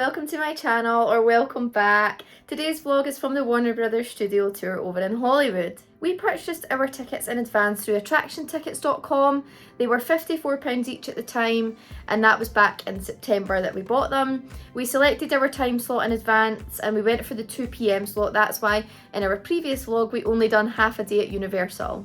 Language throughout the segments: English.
welcome to my channel, or welcome back. Today's vlog is from the Warner Brothers studio tour over in Hollywood. We purchased our tickets in advance through attractiontickets.com. They were £54 each at the time, and that was back in September that we bought them. We selected our time slot in advance and we went for the 2 PM slot. That's why in our previous vlog we only done half a day at Universal.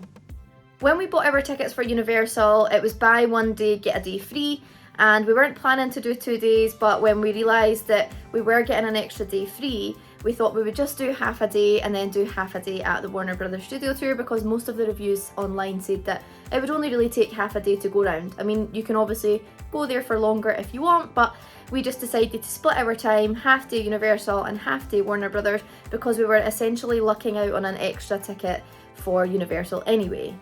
When we bought our tickets for Universal, it was buy one day, get a day free. And we weren't planning to do 2 days, but when we realised that we were getting an extra day free, we thought we would just do half a day and then do half a day at the Warner Brothers studio tour, because most of the reviews online said that it would only really take half a day to go round. I mean, you can obviously go there for longer if you want, but we just decided to split our time, half day Universal and half day Warner Brothers, because we were essentially lucking out on an extra ticket for Universal anyway.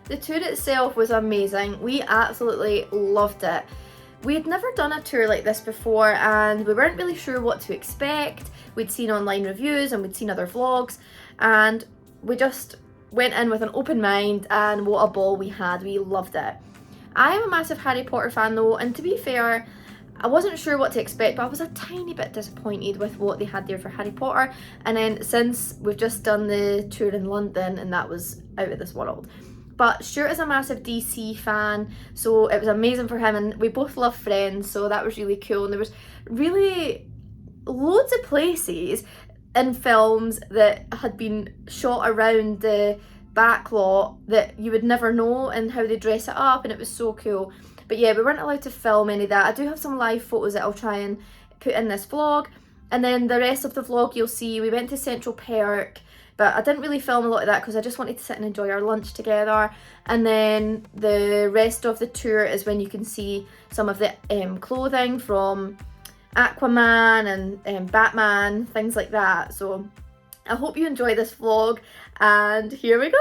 The tour itself was amazing. We absolutely loved it. We had never done a tour like this before and we weren't really sure what to expect. We'd seen online reviews and we'd seen other vlogs, and we just went in with an open mind, and what a ball we had. We loved it. I am a massive Harry Potter fan though, and to be fair, I wasn't sure what to expect, but I was a tiny bit disappointed with what they had there for Harry Potter. And then since we've just done the tour in London, and that was out of this world. But Stuart is a massive DC fan, so it was amazing for him, and we both love Friends, so that was really cool. And there was really loads of places in films that had been shot around the back lot that you would never know, and how they dress it up, and it was so cool. But yeah, we weren't allowed to film any of that. I do have some live photos that I'll try and put in this vlog, and then the rest of the vlog you'll see we went to Central Park. But I didn't really film a lot of that because I just wanted to sit and enjoy our lunch together. And then the rest of the tour is when you can see some of the clothing from Aquaman and Batman, things like that. So I hope you enjoy this vlog, and here we go!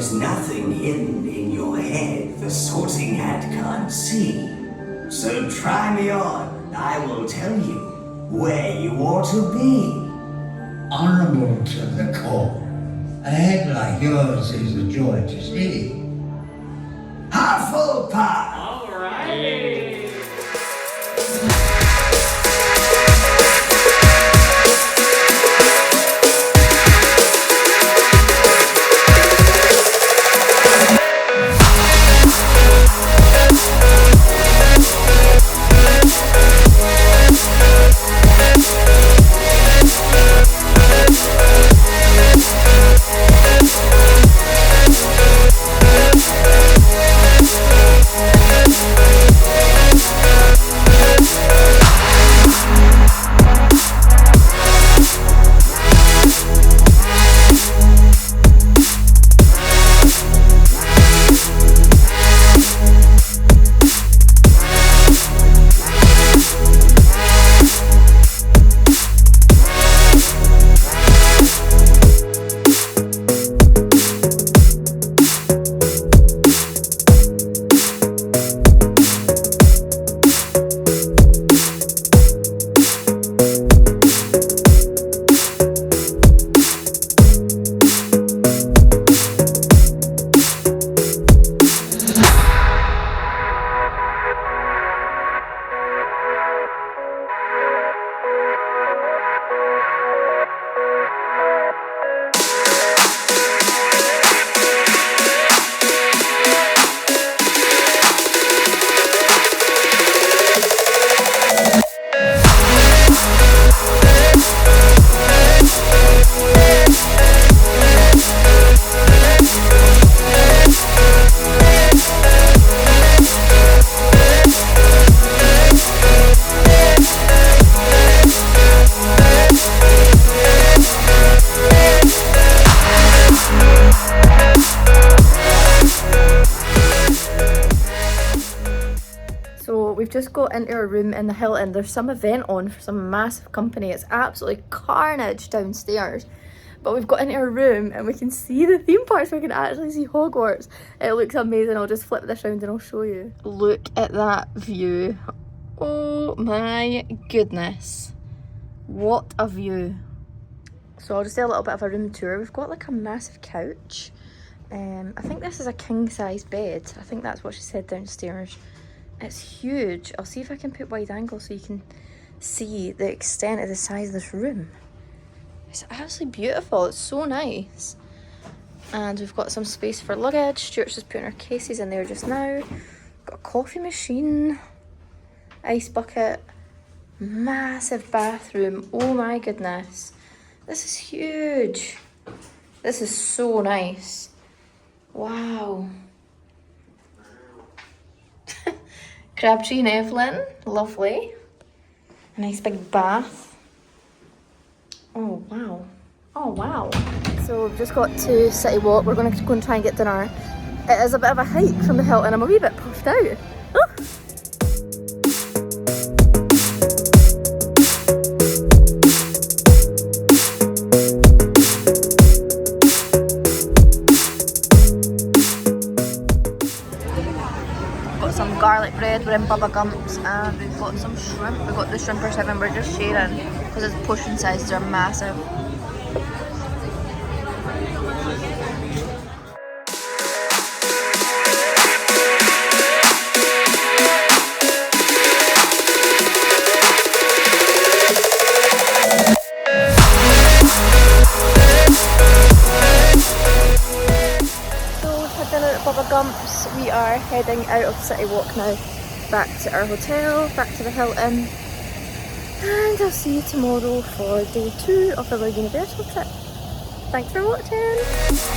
There's nothing hidden in your head the sorting hat can't see. So try me on, I will tell you where you ought to be. Honorable to the core. A head like yours is a joy to see. Hufflepuff! All right. So we've just got into our room in the Hilton. There's some event on for some massive company. It's absolutely carnage downstairs. But we've got into our room and we can see the theme parks. We can actually see Hogwarts. It looks amazing. I'll just flip this around and I'll show you. Look at that view. Oh my goodness. What a view. So I'll just do a little bit of a room tour. We've got like a massive couch. I think this is a king size bed. I think that's what she said downstairs. It's huge. I'll see if I can put wide angle so you can see the extent of the size of this room. It's absolutely beautiful. It's so nice. And we've got some space for luggage. Stuart's just putting her cases in there just now. Got a coffee machine, ice bucket, massive bathroom. Oh my goodness. This is huge. This is so nice. Wow. Crabtree and Evelyn, lovely. A nice big bath. Oh wow. Oh wow. So we've just got to City Walk. We're going to go and try and get dinner. It is a bit of a hike from the Hilton. I'm a wee bit puffed out. Oh. Some garlic bread, we're in Bubba Gumps, and we've got some shrimp. We've got the shrimp or seven, we're just sharing because its portion sizes are massive. Bubba Gumps, we are heading out of City Walk now, back to our hotel, back to the Hilton, and I'll see you tomorrow for day 2 of our Universal trip. Thanks for watching!